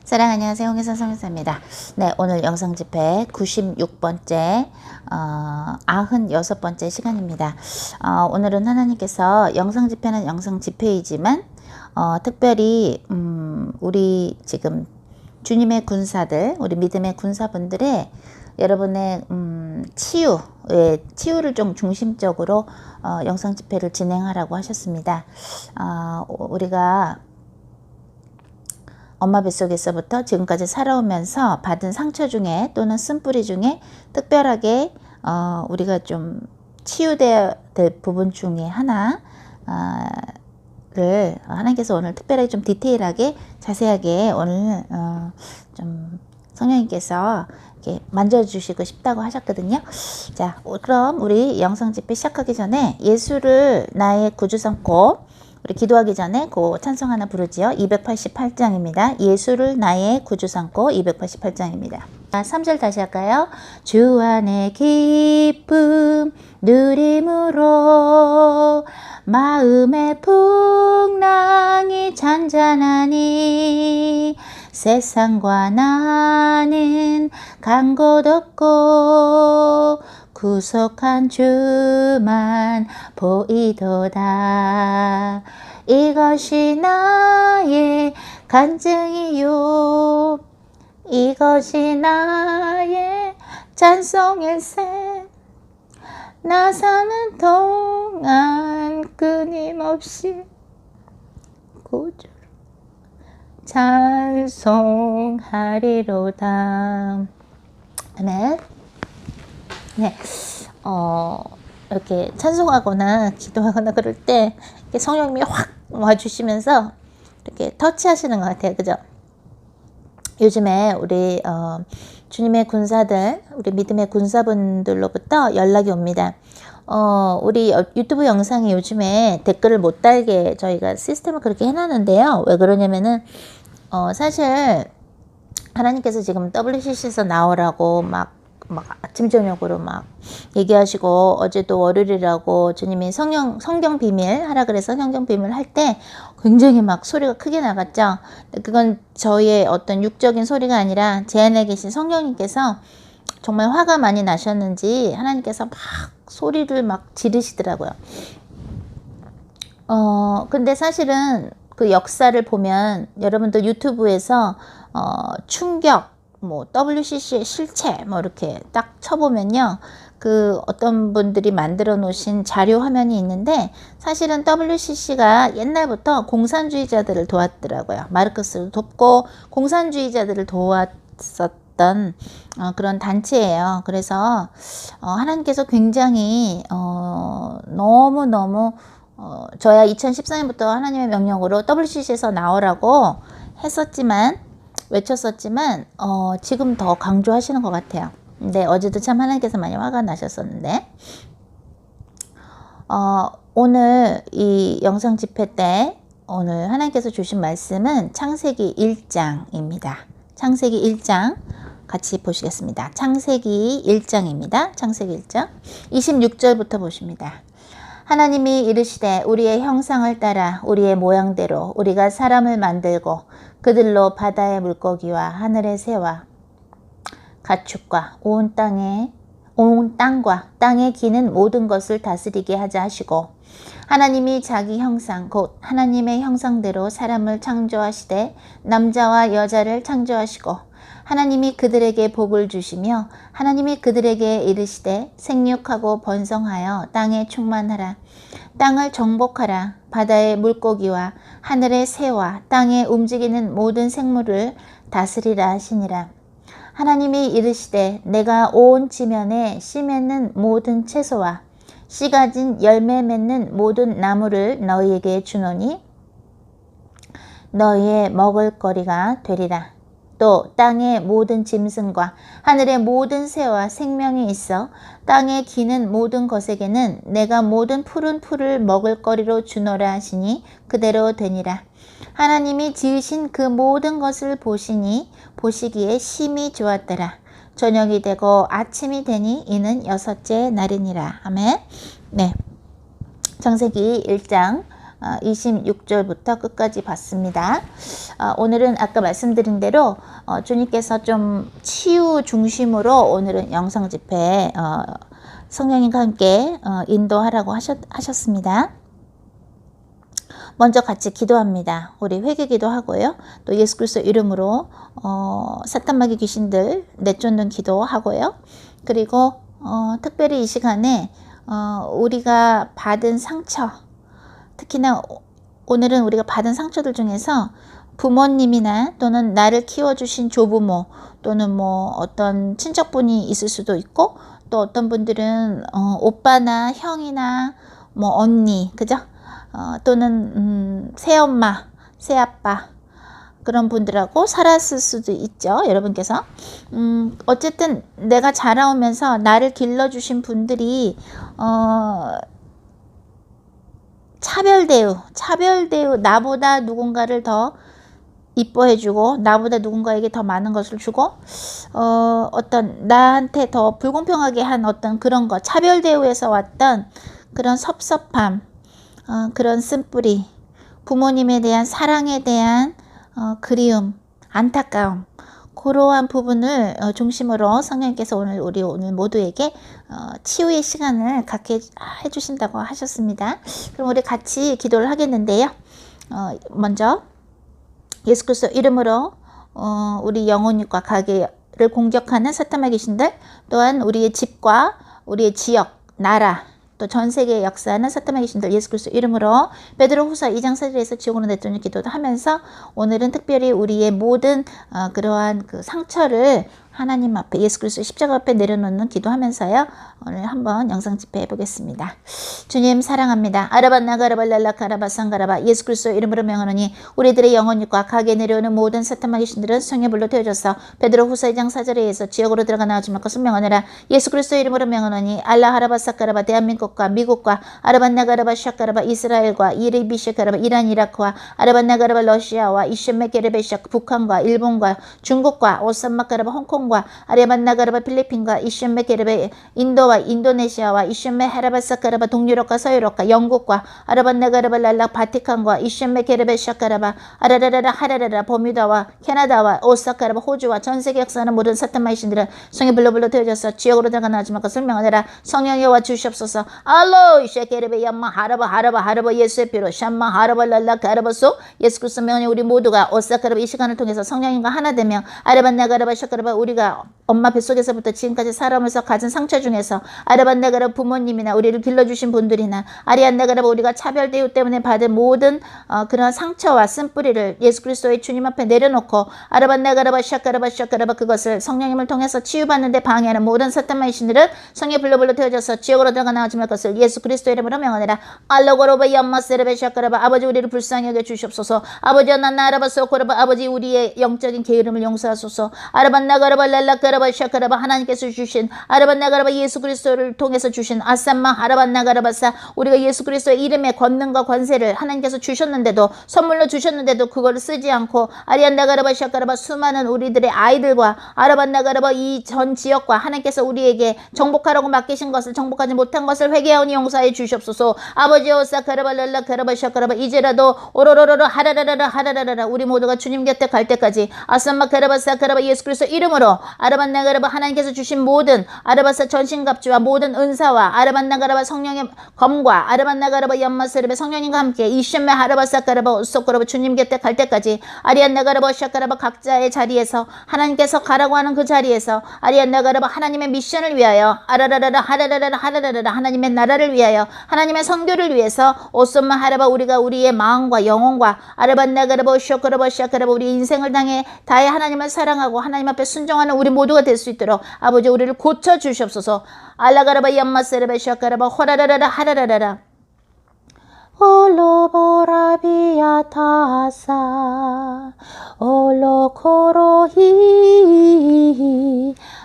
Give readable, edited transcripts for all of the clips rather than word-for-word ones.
안녕하세요. 홍혜선 성교사입니다. 네, 오늘 영상 집회 96번째, 96번째 시간입니다. 오늘은 하나님께서 영상 집회는 영상 집회이지만, 특별히, 우리 지금 주님의 군사들, 우리 믿음의 군사분들의 여러분의, 치유를 좀 중심적으로, 영상 집회를 진행하라고 하셨습니다. 우리가 엄마 뱃속에서부터 지금까지 살아오면서 받은 상처 중에 또는 쓴뿌리 중에 특별하게 우리가 좀 치유되어야 될 부분 중에 하나를 하나님께서 오늘 특별하게 좀 디테일하게 자세하게 오늘 좀 성령님께서 이렇게 만져주시고 싶다고 하셨거든요. 자, 그럼 우리 영상 집회 시작하기 전에 예수를 나의 구주 삼고 우리 기도하기 전에 그 찬송 하나 부르지요. 288장입니다. 예수를 나의 구주 삼고 288장입니다. 3절 다시 할까요? 주 안의 기쁨 누림으로 마음의 풍랑이 잔잔하니 세상과 나는 간 곳 없고 구속한 주만 보이도다. 이것이 나의 간증이요, 이것이 나의 찬송일세. 나 사는 동안 끊임없이 구주를 찬송하리로다. 아멘. 네, 이렇게 찬송하거나 기도하거나 그럴 때 성령님이 확 와주시면서 이렇게 터치하시는 것 같아요. 그죠? 요즘에 우리 주님의 군사들, 우리 믿음의 군사분들로부터 연락이 옵니다. 우리 유튜브 영상에 요즘에 댓글을 못 달게 저희가 시스템을 그렇게 해놨는데요. 왜 그러냐면은 사실 하나님께서 지금 WCC에서 나오라고 막 아침 저녁으로 막 얘기하시고, 어제도 월요일이라고 주님이 성경 비밀 하라 그래서 성경 비밀 할 때 굉장히 막 소리가 크게 나갔죠. 그건 저희의 어떤 육적인 소리가 아니라 제 안에 계신 성령님께서 정말 화가 많이 나셨는지 하나님께서 막 소리를 막 지르시더라고요. 근데 사실은 그 역사를 보면 여러분들 유튜브에서 충격, 뭐 WCC의 실체 뭐 이렇게 딱 쳐보면요, 그 어떤 분들이 만들어 놓으신 자료 화면이 있는데, 사실은 WCC가 옛날부터 공산주의자들을 도왔더라고요. 마르크스를 돕고 공산주의자들을 도왔었던 그런 단체예요. 그래서 하나님께서 굉장히 너무너무 저야 2014년부터 하나님의 명령으로 WCC에서 나오라고 외쳤었지만 지금 더 강조하시는 것 같아요. 근데 어제도 참 하나님께서 많이 화가 나셨었는데, 오늘 이 영상 집회 때 오늘 하나님께서 주신 말씀은 창세기 1장입니다. 창세기 1장 같이 보시겠습니다. 창세기 1장입니다. 창세기 1장 26절부터 보십니다. 하나님이 이르시되 우리의 형상을 따라 우리의 모양대로 우리가 사람을 만들고 그들로 바다의 물고기와 하늘의 새와 가축과 온 땅과 땅에 기는 모든 것을 다스리게 하자 하시고, 하나님이 자기 형상 곧 하나님의 형상대로 사람을 창조하시되 남자와 여자를 창조하시고, 하나님이 그들에게 복을 주시며 하나님이 그들에게 이르시되 생육하고 번성하여 땅에 충만하라. 땅을 정복하라. 바다의 물고기와 하늘의 새와 땅에 움직이는 모든 생물을 다스리라 하시니라. 하나님이 이르시되 내가 온 지면에 씨 맺는 모든 채소와 씨 가진 열매 맺는 모든 나무를 너희에게 주노니 너희의 먹을거리가 되리라. 또 땅의 모든 짐승과 하늘의 모든 새와 생명이 있어 땅에 기는 모든 것에게는 내가 모든 푸른 풀을 먹을거리로 주노라 하시니 그대로 되니라. 하나님이 지으신 그 모든 것을 보시기에 심히 좋았더라. 저녁이 되고 아침이 되니 이는 6째 날이니라. 아멘. 네, 창세기 1장 26절부터 끝까지 봤습니다. 오늘은 아까 말씀드린 대로 주님께서 좀 치유 중심으로 오늘은 영상 집회 성령님과 함께 인도하라고 하셨습니다. 먼저 같이 기도합니다. 우리 회개 기도하고요. 또 예수 그리스도 이름으로 사탄마귀 귀신들 내쫓는 기도하고요. 그리고 특별히 이 시간에 우리가 받은 상처, 특히나 오늘은 우리가 받은 상처들 중에서 부모님이나 또는 나를 키워주신 조부모 또는 뭐 어떤 친척분이 있을 수도 있고 또 어떤 분들은 오빠나 형이나 뭐 언니, 그죠? 또는 새엄마, 새아빠 그런 분들하고 살았을 수도 있죠. 여러분께서 어쨌든 내가 자라오면서 나를 길러주신 분들이 차별대우 나보다 누군가를 더 이뻐해주고 나보다 누군가에게 더 많은 것을 주고 어떤 나한테 더 불공평하게 한 어떤 그런 것 차별대우에서 왔던 그런 섭섭함 그런 쓴뿌리 부모님에 대한 사랑에 대한 그리움 안타까움 그러한 부분을 중심으로 성령님께서 우리 오늘 모두에게 치유의 시간을 갖게 해주신다고 하셨습니다. 그럼 우리 같이 기도를 하겠는데요. 먼저 예수 그리스도 이름으로 우리 영혼과 가게를 공격하는 사탄마귀 귀신들 또한 우리의 집과 우리의 지역, 나라 또 전 세계에 역사하는 사탄마귀 귀신들 예수 그리스도 이름으로 베드로후서 2장 4절에서 지옥으로 내쫓는 기도도 하면서 오늘은 특별히 우리의 모든 그러한 그 상처를 하나님 앞에 예수 그리스도 십자가 앞에 내려놓는 기도하면서요. 오늘 한번 영상 집회 해보겠습니다. 주님 사랑합니다. 아라바나가라발랄라카라바상가라바 예수 그리스도 이름으로 명하노니 우리들의 영혼과 가게 내려오는 모든 사탄마귀 귀신들은 성의 불로 태워져서 베드로후서 2장 4절에 의해서 지옥으로 들어가 나오지 말 것을 명하노라. 예수 그리스도 이름으로 명하노니 알라하라바사카라바 대한민국과 미국과 아라반나가라바 샤카라바 이스라엘과 이리비시카라바 이란 이라크와 아라반나가라바 러시아와 이슈메게르베샤 북한과 일본과 중국과 오산마카라바 홍콩 아레반나가라바 필리핀과 이슈메게르베 인도와 인도네시아와 이슈메헤라바사카라바 동유럽과 서유럽과 영국과 아라반나가라바 랄라 바티칸과 이슈메게르베 샤카라바 아라라라라 하라라라 버뮤다와 캐나다와 오사카라바 호주와 전세계 역사하는 모든 사탄마귀 신들은 성의 불로 태워져서 지옥으로 들어가 나오지 말 것을 명하노라. 성령의 와 주시옵소서. 알로 이쉐게르베 얌마 하라바 예수의 피로 샴마 하라바 랄라 가라바소 예수 그리스도 명하니 우리 모두가 오사카라바 이 시간을 통해서 성령님과 하나 되며 아라반나가라바 샤카라바 우리가 엄마 뱃속에서부터 지금까지 살아오면서 가진 상처 중에서 아라반나가라 부모님이나 우리를 길러주신 분들이나 아리안나가라 우리가 차별대우 때문에 받은 모든 그런 상처와 쓴뿌리를 예수 그리스도의 주님 앞에 내려놓고 아라반나가라바 샤카라바 그것을 성령님을 통해서 치유받는데 방해하는 모든 사탄마귀 신들은 성의 불로 태워져서 지옥으로 들어가 나오지 말 것을 예수 그리스도 이름으로 명하노라. 알로고로바 얌마세레베 샤카라바 아버지 우리를 불쌍히 여겨 주시옵소서. 아버지 나나라바 소코라바 아버지 우리의 영적인 게으름을 용서하소서. 아라반나가라바 랄라카라바 샤카라바 하나님께서 주신 아라반나가라바 예수 그리스도를 통해서 주신 아산마 아라반나가라바사 우리가 예수 그리스도의 이름의 권능과 권세를 하나님께서 주셨는데도 선물로 주셨는데도 그거를 쓰지 않고 아리안나가라바 샤카라바 수많은 우리들의 아이들과 아라반나가라바 이 전 지역과 하나님께서 우리에게 정복하라고 맡기신 것을 정복하지 못한 것을 회개하오니 용서해 주시옵소서. 아버지 오사카라바 랄라카라바 샤카라바 이제라도 오로로로로 하라라라 우리 모두가 주님 곁에 갈 때까지 아산마 카라바사 카라바 예수 그리스도 이름으로 아라반나가라바 하나님께서 주신 모든 아라바사 전신갑주와 모든 은사와 아라반나가라바 성령의 검과 아라반나가라바 얀마세르베 성령님과 함께 이셴메 하라바사카라바 소코라바 주님 곁에 갈 때까지 아리안나가라바 샤카라바 각자의 자리에서 하나님께서 가라고 하는 그 자리에서 아리안나가라바 하나님의 미션을 위하여 아라라라라 하라라라 하나님의 나라를 위하여 하나님의 선교를 위해서 오소마 하라바 우리가 우리의 마음과 영혼과 아라반나가라바 쇼코라바 샤카라바 우리 인생을 다해 하나님을 사랑하고 하나님 앞에 순종하는 우리 모두가 될 수 있도록 아버지 우리를 고쳐 주시옵소서. 알라가라바 얌마세레베 샤카라바 호라라라라 하라라라라 올로보라비아타사 올로코로히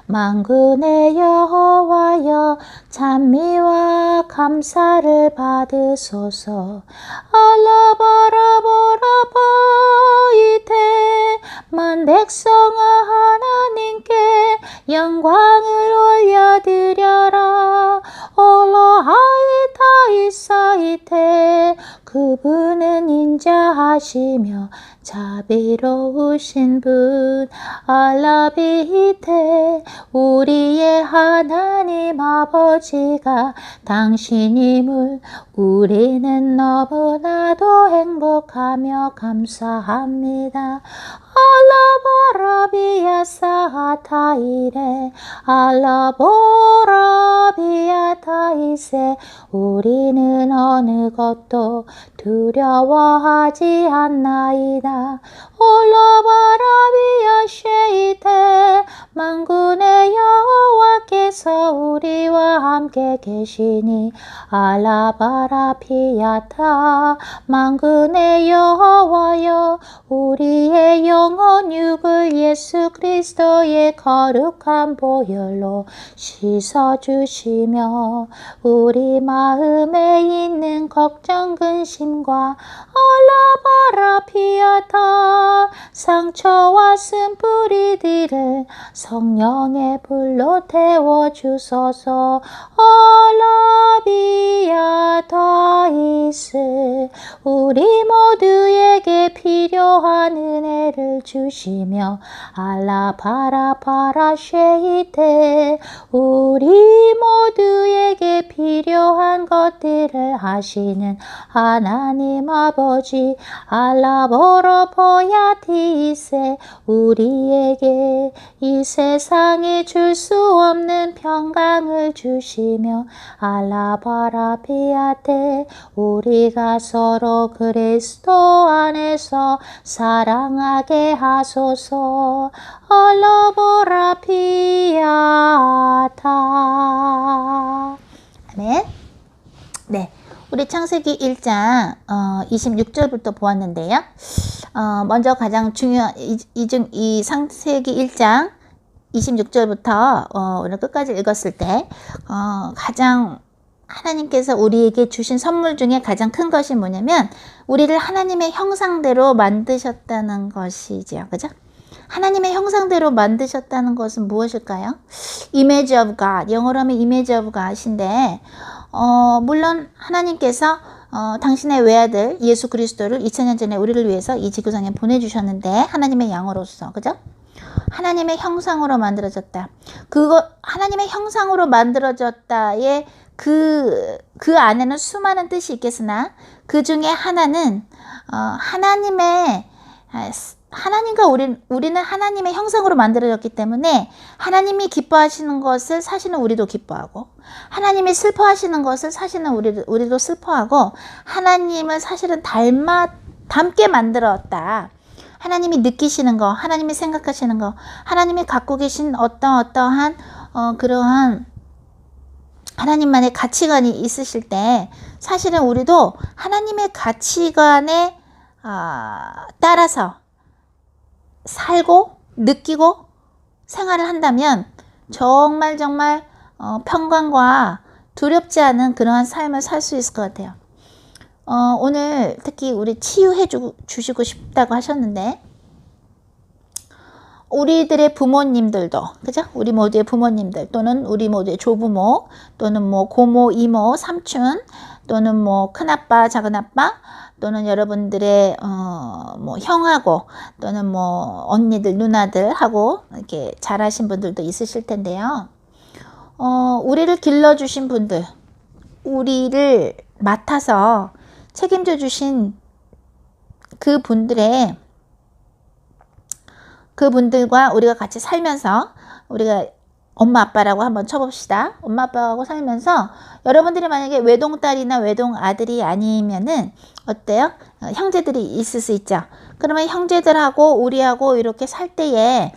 만군의 여호와여 찬미와 감사를 받으소서. 알라바라보라바이테 만 백성아 하나님께 영광을 올려드려라. 올로하이타이사이테 그분 인자하시며 자비로우신 분 알라비테 우리의 하나님 아버지가 당신임을 우리는 너무나도 행복하며 감사합니다. 알라바라비아 사타이레 알라보라비아 타이세 우리는 어느 것도 두려워하지 않나이다. 올라바라비아 쉐이테 만군의 여호와께서 우리와 함께 계시니 알라바라피아타 만군의 여호와여 우리의 영혼 육을 예수 그리스도의 거룩한 보혈로 씻어주시며 우리 마음에 있는 걱정 근심과 알라바라피아타 상처와 쓴뿌리들을 성령의 불로 태워주소서. 알라비아타이스 우리 모두에게 필요한 은혜를 주시며 알라바라바라쉐이테 우리 모두에게 필요한 것들을 하시는 하나님 아버지 알라보로포야티세 우리에게 이 세상에 줄 수 없는 평강을 주시며 알라바라피아테 우리가 서로 그리스도 안에서 사랑하게 하소서. 알라보라피아타 아멘. 네, 우리 창세기 1장 26절부터 보았는데요. 먼저 가장 중요한 이 창세기 1장 26절부터 오늘 끝까지 읽었을 때 가장 하나님께서 우리에게 주신 선물 중에 가장 큰 것이 뭐냐면 우리를 하나님의 형상대로 만드셨다는 것이지요. 그죠? 하나님의 형상대로 만드셨다는 것은 무엇일까요? Image of God, 영어로 하면 Image of God인데 물론 하나님께서 당신의 외아들 예수 그리스도를 2000년 전에 우리를 위해서 이 지구상에 보내주셨는데 하나님의 양으로서, 그죠? 하나님의 형상으로 만들어졌다. 그거 하나님의 형상으로 만들어졌다의 그 안에는 수많은 뜻이 있겠으나 그 중에 하나는 하나님과 우리는 하나님의 형상으로 만들어졌기 때문에 하나님이 기뻐하시는 것을 사실은 우리도 기뻐하고 하나님이 슬퍼하시는 것을 사실은 우리도 슬퍼하고 하나님을 사실은 닮게 만들었다. 하나님이 느끼시는 거, 하나님이 생각하시는 거, 하나님이 갖고 계신 어떠한 그러한 하나님만의 가치관이 있으실 때 사실은 우리도 하나님의 가치관에 따라서 살고 느끼고 생활을 한다면 정말 평강과 두렵지 않은 그러한 삶을 살 수 있을 것 같아요. 오늘 특히 우리 치유해 주시고 싶다고 하셨는데 우리들의 부모님들도, 그죠? 우리 모두의 부모님들 또는 우리 모두의 조부모 또는 뭐 고모, 이모, 삼촌 또는 뭐 큰아빠, 작은아빠 또는 여러분들의 뭐 형하고 또는 뭐 언니들, 누나들하고 이렇게 잘하신 분들도 있으실 텐데요. 우리를 길러주신 분들, 우리를 맡아서 책임져 주신 그분들과 우리가 같이 살면서 우리가 엄마 아빠라고 한번 쳐봅시다. 엄마 아빠하고 살면서 여러분들이 만약에 외동딸이나 외동아들이 아니면은 어때요? 형제들이 있을 수 있죠. 그러면 형제들하고 우리하고 이렇게 살 때에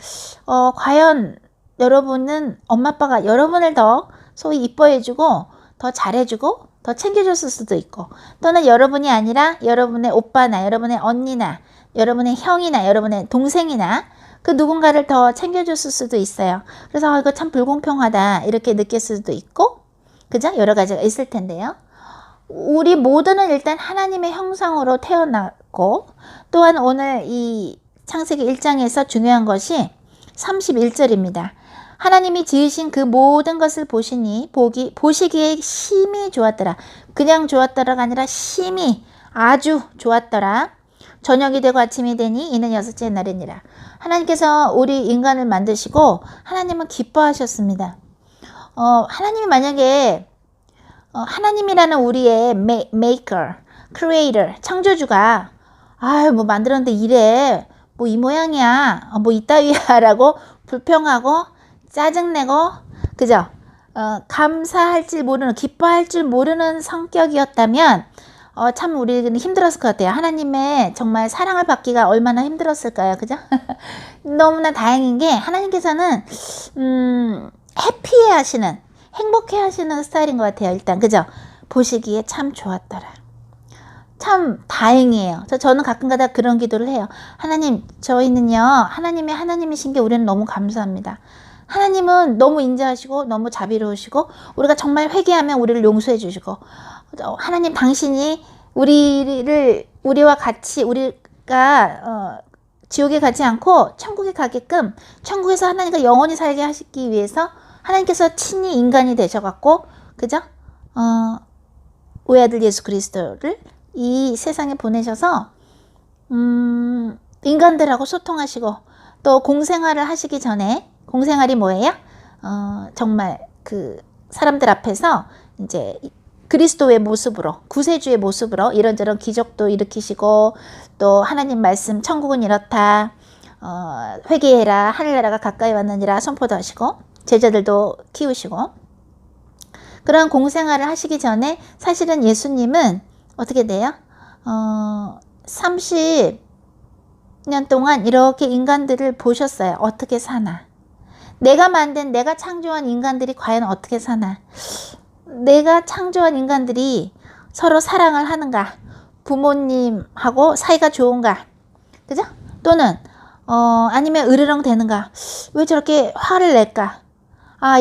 과연 여러분은 엄마 아빠가 여러분을 더 소위 이뻐해주고 더 잘해주고 더 챙겨줬을 수도 있고 또는 여러분이 아니라 여러분의 오빠나 여러분의 언니나 여러분의 형이나 여러분의 동생이나 그 누군가를 더 챙겨줬을 수도 있어요. 그래서 이거 참 불공평하다 이렇게 느낄 수도 있고 그죠? 여러 가지가 있을 텐데요. 우리 모두는 일단 하나님의 형상으로 태어났고 또한 오늘 이 창세기 1장에서 중요한 것이 31절입니다. 하나님이 지으신 그 모든 것을 보시니 보시기에 심히 좋았더라. 그냥 좋았더라가 아니라 심히 아주 좋았더라. 저녁이 되고 아침이 되니 이는 여섯째 날이니라. 하나님께서 우리 인간을 만드시고 하나님은 기뻐하셨습니다. 하나님이 만약에 하나님이라는 우리의 maker, creator, 창조주가 뭐 만들었는데 이래 뭐 이 모양이야 뭐 이따위야 라고 불평하고 짜증내고 그죠? 감사할 줄 모르는 기뻐할 줄 모르는 성격이었다면 참 우리는 힘들었을 것 같아요. 하나님의 정말 사랑을 받기가 얼마나 힘들었을까요? 그죠? 너무나 다행인 게 하나님께서는 해피해 하시는 행복해 하시는 스타일인 것 같아요. 일단 그죠? 보시기에 참 좋았더라. 참 다행이에요. 저는 가끔가다 그런 기도를 해요. 하나님, 저희는요 하나님이신 게 우리는 너무 감사합니다. 하나님은 너무 인자하시고 너무 자비로우시고 우리가 정말 회개하면 우리를 용서해 주시고 하나님 당신이 우리와 같이 우리가 지옥에 가지 않고 천국에 가게끔 천국에서 하나님과 영원히 살게 하시기 위해서 하나님께서 친히 인간이 되셔갖고 그죠? 외아들 예수 그리스도를 이 세상에 보내셔서 인간들하고 소통하시고 또 공생활을 하시기 전에 공생활이 뭐예요? 정말 그 사람들 앞에서 이제 그리스도의 모습으로 구세주의 모습으로 이런저런 기적도 일으키시고 또 하나님 말씀 천국은 이렇다 회개해라 하늘나라가 가까이 왔느니라 선포도 하시고 제자들도 키우시고 그런 공생활을 하시기 전에 사실은 예수님은 어떻게 돼요? 30년 동안 이렇게 인간들을 보셨어요. 어떻게 사나? 내가 창조한 인간들이 과연 어떻게 사나? 내가 창조한 인간들이 서로 사랑을 하는가? 부모님하고 사이가 좋은가? 그죠? 또는 아니면 으르렁 대는가? 왜 저렇게 화를 낼까?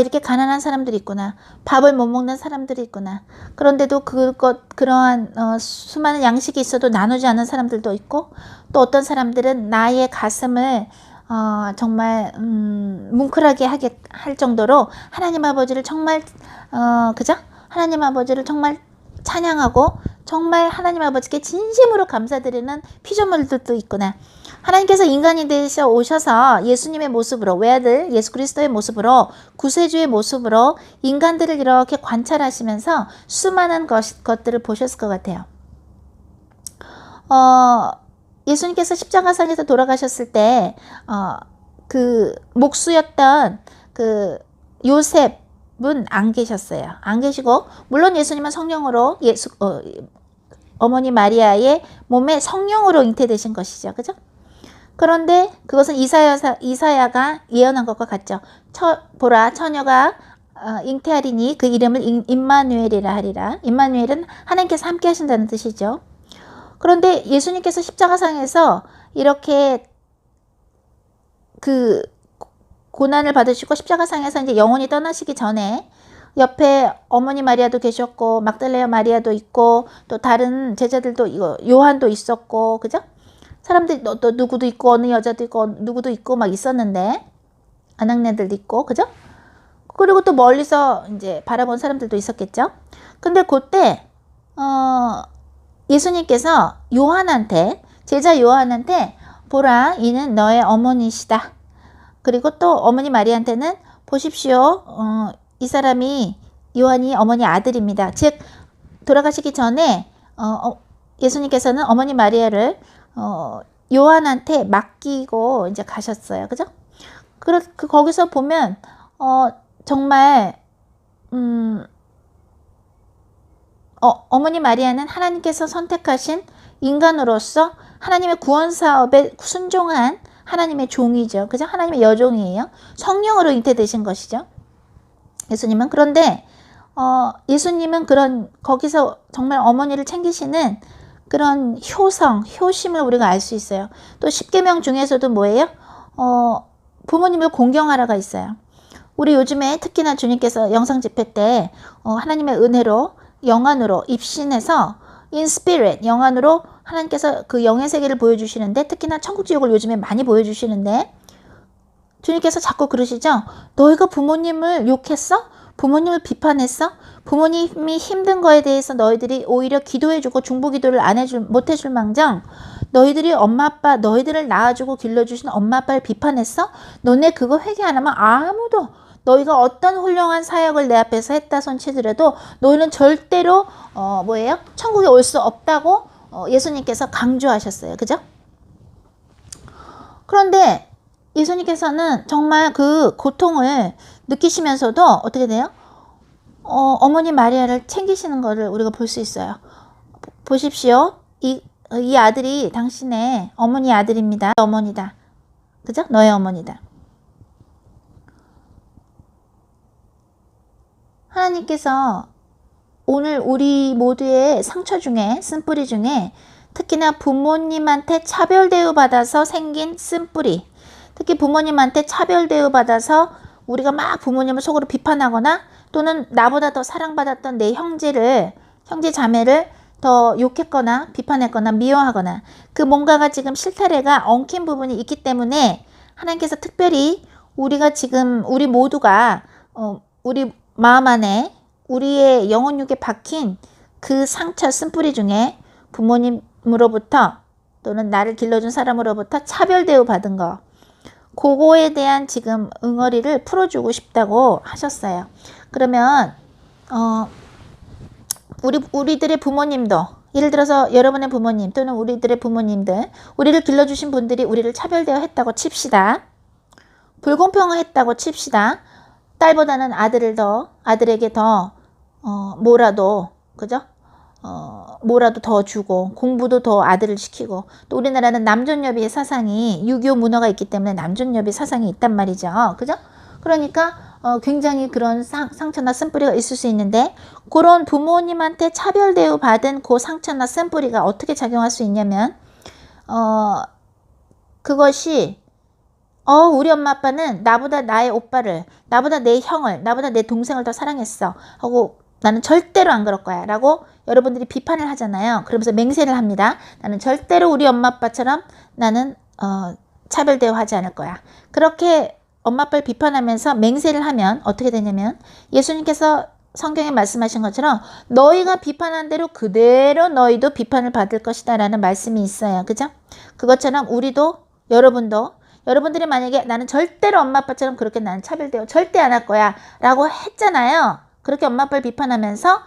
이렇게 가난한 사람들이 있구나. 밥을 못 먹는 사람들이 있구나. 그런데도 그러한 수많은 양식이 있어도 나누지 않는 사람들도 있고 또 어떤 사람들은 나의 가슴을 정말 뭉클하게 할 정도로 하나님 아버지를 정말 그죠? 하나님 아버지를 정말 찬양하고 정말 하나님 아버지께 진심으로 감사드리는 피조물들도 있구나. 하나님께서 인간이 되셔 오셔서 예수님의 모습으로 외아들 예수 그리스도의 모습으로 구세주의 모습으로 인간들을 이렇게 관찰하시면서 수많은 것들을 보셨을 것 같아요. 예수님께서 십자가상에서 돌아가셨을 때 그 목수였던 그 요셉은 안 계셨어요. 안 계시고 물론 예수님은 성령으로 어머니 마리아의 몸에 성령으로 잉태되신 것이죠. 그죠? 그런데 그것은 이사야가 예언한 것과 같죠. 보라 처녀가 잉태하리니 그 이름을 임마누엘이라 하리라. 임마누엘은 하나님께서 함께 하신다는 뜻이죠. 그런데 예수님께서 십자가상에서 이렇게 그 고난을 받으시고 십자가상에서 이제 영원히 떠나시기 전에 옆에 어머니 마리아도 계셨고 막달레아 마리아도 있고 또 다른 제자들도 요한도 있었고 그죠? 사람들이 또 누구도 있고 어느 여자도 있고 누구도 있고 막 있었는데 아낙네들도 있고 그죠? 그리고 또 멀리서 이제 바라본 사람들도 있었겠죠? 근데 그때 예수님께서 제자 요한한테 보라 이는 너의 어머니시다. 그리고 또 어머니 마리아한테는 보십시오. 이 사람이 요한이 어머니 아들입니다. 즉 돌아가시기 전에 예수님께서는 어머니 마리아를 요한한테 맡기고 이제 가셨어요. 그죠? 거기서 보면 정말 어머니 마리아는 하나님께서 선택하신 인간으로서 하나님의 구원 사업에 순종한 하나님의 종이죠. 그죠? 하나님의 여종이에요. 성령으로 잉태되신 것이죠. 예수님은. 그런데 예수님은 거기서 정말 어머니를 챙기시는 그런 효심을 우리가 알 수 있어요. 또 십계명 중에서도 뭐예요? 부모님을 공경하라가 있어요. 우리 요즘에 특히나 주님께서 영상 집회 때 하나님의 은혜로 영안으로 입신해서 in spirit 영안으로 하나님께서 그 영의 세계를 보여주시는데 특히나 천국지옥을 요즘에 많이 보여주시는데 주님께서 자꾸 그러시죠. 너희가 부모님을 욕했어? 부모님을 비판했어? 부모님이 힘든 거에 대해서 너희들이 오히려 기도해주고 중보기도를 못해줄 망정 너희들이 엄마 아빠 너희들을 낳아주고 길러주신 엄마 아빠를 비판했어? 너네 그거 회개 안 하면 아무도 너희가 어떤 훌륭한 사역을 내 앞에서 했다 손치더라도 너희는 절대로 천국에 올 수 없다고 예수님께서 강조하셨어요. 그죠? 그런데 예수님께서는 정말 그 고통을 느끼시면서도 어떻게 돼요? 어머니 마리아를 챙기시는 것을 우리가 볼 수 있어요. 보십시오. 이 아들이 당신의 어머니 아들입니다. 어머니다. 그죠? 너의 어머니다. 하나님께서 오늘 우리 모두의 상처 중에 쓴뿌리 중에 특히나 부모님한테 차별 대우받아서 생긴 쓴뿌리 특히 부모님한테 차별 대우받아서 우리가 막 부모님을 속으로 비판하거나 또는 나보다 더 사랑받았던 내 형제 자매를 더 욕했거나 비판했거나 미워하거나 그 뭔가가 지금 실타래가 엉킨 부분이 있기 때문에 하나님께서 특별히 우리 모두가 우리 마음 안에 우리의 영혼육에 박힌 그 상처 쓴뿌리 중에 부모님으로부터 또는 나를 길러준 사람으로부터 차별 대우 받은 거 그거에 대한 지금 응어리를 풀어주고 싶다고 하셨어요. 그러면 우리들의 부모님도 예를 들어서 여러분의 부모님 또는 우리들의 부모님들 우리를 길러주신 분들이 우리를 차별대우했다고 칩시다. 불공평했다고 칩시다. 딸보다는 아들에게 더 뭐라도 그죠? 뭐라도 더 주고 공부도 더 아들을 시키고 또 우리나라는 남존여비의 사상이 유교 문화가 있기 때문에 남존여비 사상이 있단 말이죠. 그죠? 그러니까 굉장히 그런 상처나 쓴뿌리가 있을 수 있는데 그런 부모님한테 차별 대우 받은 그 상처나 쓴뿌리가 어떻게 작용할 수 있냐면 그것이 우리 엄마 아빠는 나보다 나의 오빠를 나보다 내 형을 나보다 내 동생을 더 사랑했어 하고 나는 절대로 안 그럴 거야 라고 여러분들이 비판을 하잖아요. 그러면서 맹세를 합니다. 나는 절대로 우리 엄마 아빠처럼 나는 차별 대우하지 않을 거야. 그렇게 엄마 아빠를 비판하면서 맹세를 하면 어떻게 되냐면 예수님께서 성경에 말씀하신 것처럼 너희가 비판한 대로 그대로 너희도 비판을 받을 것이다 라는 말씀이 있어요. 그죠? 그것처럼 우리도 여러분들이 만약에 나는 절대로 엄마 아빠처럼 그렇게 나는 차별 대우 절대 안 할 거야 라고 했잖아요. 그렇게 엄마 아빠를 비판하면서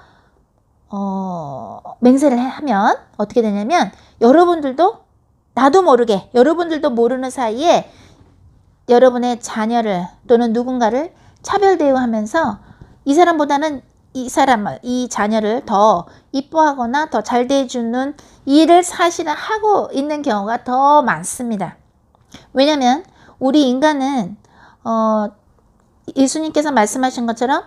맹세를 하면 어떻게 되냐면 여러분들도 나도 모르게 여러분들도 모르는 사이에 여러분의 자녀를 또는 누군가를 차별 대우하면서 이 사람보다는 이 자녀를 더 이뻐하거나 더 잘 대해주는 일을 사실은 하고 있는 경우가 더 많습니다. 왜냐면 우리 인간은 예수님께서 말씀하신 것처럼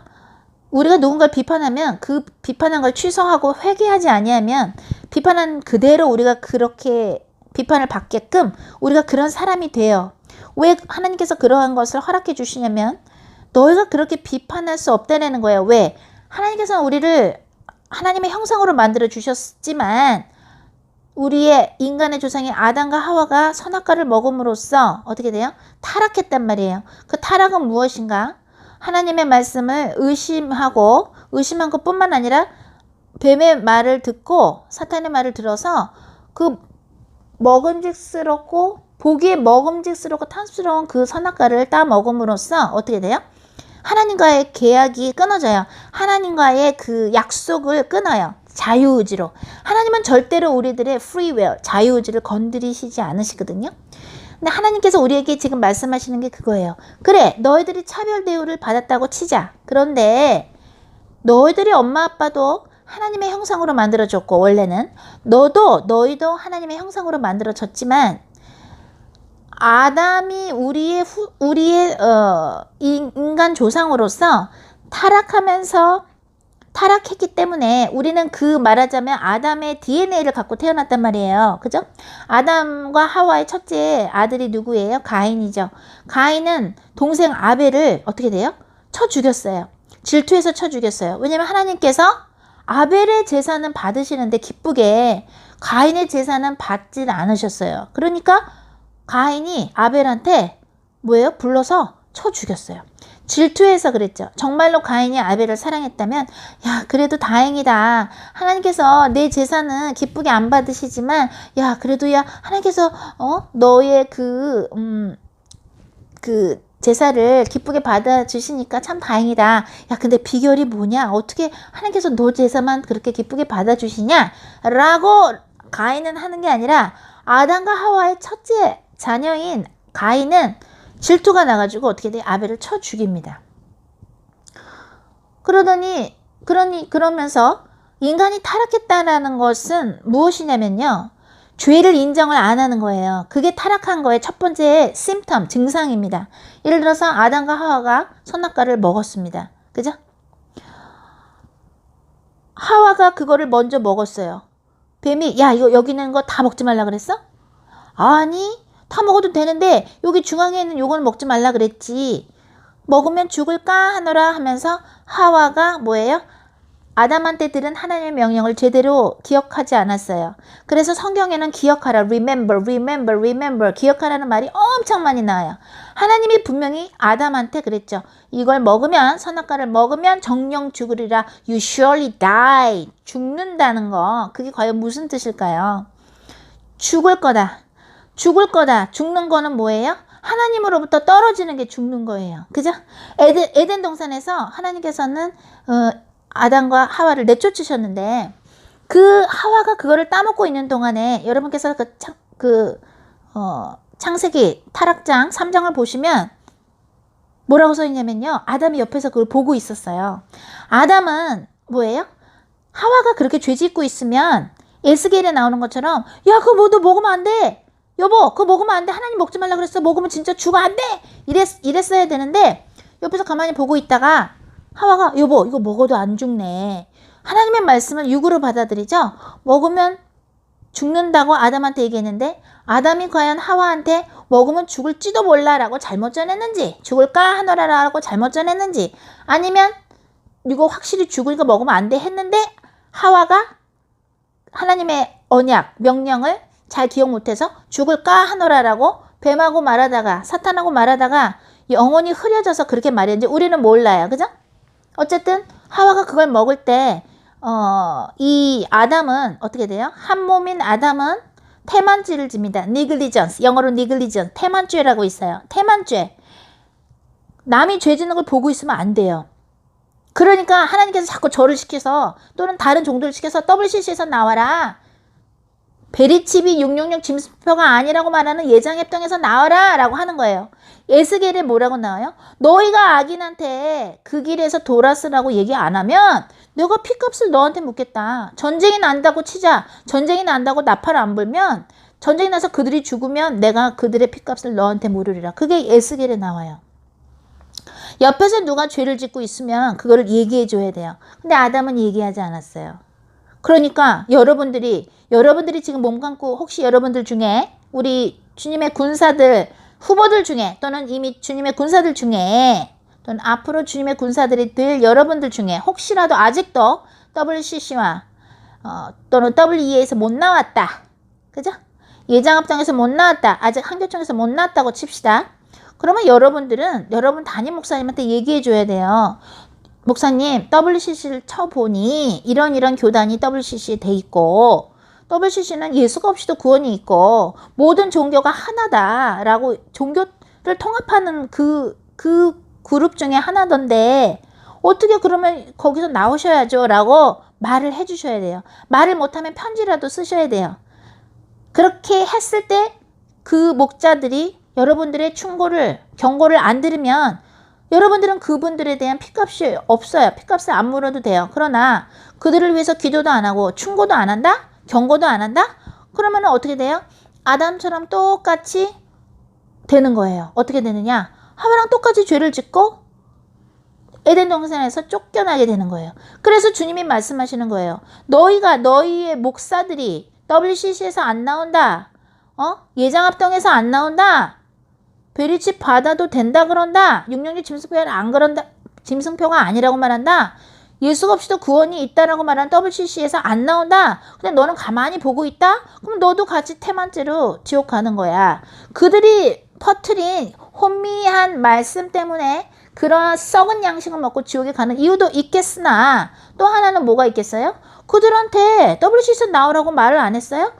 우리가 누군가를 비판하면 그 비판한 걸 취소하고 회개하지 아니하면 비판한 그대로 우리가 그렇게 비판을 받게끔 우리가 그런 사람이 돼요. 왜 하나님께서 그러한 것을 허락해 주시냐면 너희가 그렇게 비판할 수 없다는 거예요. 왜? 하나님께서는 우리를 하나님의 형상으로 만들어 주셨지만 우리의 인간의 조상인 아담과 하와가 선악과를 먹음으로써 어떻게 돼요? 타락했단 말이에요. 그 타락은 무엇인가? 하나님의 말씀을 의심한 것뿐만 아니라 뱀의 말을 듣고 사탄의 말을 들어서 그 먹음직스럽고 보기에 먹음직스럽고 탐스러운 그 선악과를 따 먹음으로써 어떻게 돼요? 하나님과의 계약이 끊어져요. 하나님과의 그 약속을 끊어요. 자유의지로. 하나님은 절대로 우리들의 free will, 자유의지를 건드리시지 않으시거든요. 근데 하나님께서 우리에게 지금 말씀하시는 게 그거예요. 그래, 너희들이 차별 대우를 받았다고 치자. 그런데 너희들이 엄마 아빠도 하나님의 형상으로 만들어졌고 원래는 너희도 하나님의 형상으로 만들어졌지만 아담이 우리의 인간 조상으로서 타락했기 때문에 우리는 그 말하자면 아담의 DNA를 갖고 태어났단 말이에요. 그죠? 아담과 하와의 첫째 아들이 누구예요? 가인이죠. 가인은 동생 아벨을 어떻게 돼요? 쳐 죽였어요. 질투해서 쳐 죽였어요. 왜냐면 하나님께서 아벨의 제사는 받으시는데 기쁘게 가인의 제사는 받질 않으셨어요. 그러니까 가인이 아벨한테 불러서 쳐 죽였어요. 질투해서 그랬죠. 정말로 가인이 아벨을 사랑했다면 야 그래도 다행이다. 하나님께서 내 제사는 기쁘게 안 받으시지만 야 그래도 야 하나님께서 너의 그 제사를 기쁘게 받아주시니까 참 다행이다. 야 근데 비결이 뭐냐? 어떻게 하나님께서 너 제사만 그렇게 기쁘게 받아주시냐? 라고 가인은 하는 게 아니라 아담과 하와의 첫째 자녀인 가인은 질투가 나가지고 어떻게 돼? 아벨을 쳐 죽입니다. 그러면서 인간이 타락했다라는 것은 무엇이냐면요. 죄를 인정을 안 하는 거예요. 그게 타락한 거의 첫 번째 심텀, 증상입니다. 예를 들어서 아담과 하와가 선악과를 먹었습니다. 그죠? 하와가 그거를 먼저 먹었어요. 뱀이 야 이거 여기 있는 거 다 먹지 말라 그랬어? 아니 다 먹어도 되는데 여기 중앙에 있는 요거는 먹지 말라 그랬지. 먹으면 죽을까 하노라 하면서 하와가 뭐예요? 아담한테 들은 하나님의 명령을 제대로 기억하지 않았어요. 그래서 성경에는 기억하라, remember, remember, remember, 기억하라는 말이 엄청 많이 나와요. 하나님이 분명히 아담한테 그랬죠. 이걸 먹으면, 선악과를 먹으면 정령 죽으리라, you surely die, 죽는다는 거. 그게 과연 무슨 뜻일까요? 죽을 거다. 죽을 거다. 죽는 거는 뭐예요? 하나님으로부터 떨어지는 게 죽는 거예요. 그죠? 에덴 동산에서 하나님께서는 아담과 하와를 내쫓으셨는데 그 하와가 그거를 따먹고 있는 동안에 여러분께서 창세기 타락장 3장을 보시면 뭐라고 써 있냐면요. 아담이 옆에서 그걸 보고 있었어요. 아담은 뭐예요? 하와가 그렇게 죄 짓고 있으면 에스겔에 나오는 것처럼 야 그거 뭐 너 먹으면 안 돼. 여보 그거 먹으면 안 돼. 하나님 먹지 말라 그랬어. 먹으면 진짜 죽어 안 돼. 이랬어야 되는데 옆에서 가만히 보고 있다가 하와가 여보 이거 먹어도 안 죽네. 하나님의 말씀을 육으로 받아들이죠. 먹으면 죽는다고 아담한테 얘기했는데 아담이 과연 하와한테 먹으면 죽을지도 몰라라고 잘못 전했는지 죽을까 하노라라고 잘못 전했는지 아니면 이거 확실히 죽으니까 먹으면 안 돼 했는데 하와가 하나님의 언약 명령을 잘 기억 못해서 죽을까 하노라라고 뱀하고 말하다가 사탄하고 말하다가 영혼이 흐려져서 그렇게 말했는지 우리는 몰라요. 그죠? 어쨌든 하와가 그걸 먹을 때 이 아담은 어떻게 돼요? 한 몸인 아담은 태만죄를 집니다. negligence, 영어로 negligence, 태만죄라고 있어요. 태만죄. 남이 죄 짓는 걸 보고 있으면 안 돼요. 그러니까 하나님께서 자꾸 저를 시켜서 또는 다른 종들을 시켜서 WCC에서 나와라. 베리칩이 666 짐승표가 아니라고 말하는 예장협정에서 나와라 라고 하는 거예요. 에스겔에 뭐라고 나와요? 너희가 악인한테 그 길에서 돌아서라고 얘기 안 하면 내가 피값을 너한테 묻겠다. 전쟁이 난다고 치자. 전쟁이 난다고 나팔을 안 불면 전쟁이 나서 그들이 죽으면 내가 그들의 피값을 너한테 물으리라. 그게 에스겔에 나와요. 옆에서 누가 죄를 짓고 있으면 그거를 얘기해 줘야 돼요. 근데 아담은 얘기하지 않았어요. 그러니까 여러분들이 지금 몸 감고 혹시 여러분들 중에 우리 주님의 군사들 후보들 중에 또는 이미 주님의 군사들 중에 또는 앞으로 주님의 군사들이 될 여러분들 중에 혹시라도 아직도 WCC와 또는 WEA에서 못 나왔다. 그죠? 예장합장에서 못 나왔다. 아직 한교총에서 못 나왔다고 칩시다. 그러면 여러분 담임 목사님한테 얘기해 줘야 돼요. 목사님 WCC를 쳐보니 이런 교단이 WCC에 돼 있고 WCC는 예수가 없이도 구원이 있고 모든 종교가 하나다 라고 종교를 통합하는 그 그룹 중에 하나던데 어떻게 그러면 거기서 나오셔야죠 라고 말을 해 주셔야 돼요. 말을 못하면 편지라도 쓰셔야 돼요. 그렇게 했을 때 그 목자들이 여러분들의 경고를 안 들으면 여러분들은 그분들에 대한 피값이 없어요. 피값을 안 물어도 돼요. 그러나 그들을 위해서 기도도 안 하고 충고도 안 한다? 경고도 안 한다? 그러면 어떻게 돼요? 아담처럼 똑같이 되는 거예요. 어떻게 되느냐? 하와랑 똑같이 죄를 짓고 에덴 동산에서 쫓겨나게 되는 거예요. 그래서 주님이 말씀하시는 거예요. 너희의 목사들이 WCC에서 안 나온다. 예장합동에서 안 나온다. 베리칩 받아도 된다 그런다. 666 짐승표는 안 그런다. 짐승표가 아니라고 말한다. 예수가 없이도 구원이 있다라고 말하는 WCC에서 안 나온다. 근데 너는 가만히 보고 있다? 그럼 너도 같이 태만죄로 지옥 가는 거야. 그들이 퍼트린 혼미한 말씀 때문에 그런 썩은 양식을 먹고 지옥에 가는 이유도 있겠으나 또 하나는 뭐가 있겠어요? 그들한테 WCC에서 나오라고 말을 안 했어요?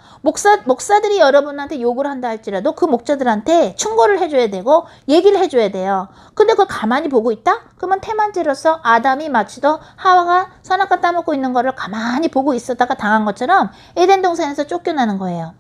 목사들이 여러분한테 욕을 한다 할지라도 그 목자들한테 충고를 해줘야 되고 얘기를 해줘야 돼요. 근데 그걸 가만히 보고 있다? 그러면 태만죄로서 아담이 마치도 하와가 선악과 따먹고 있는 거를 가만히 보고 있었다가 당한 것처럼 에덴 동산에서 쫓겨나는 거예요.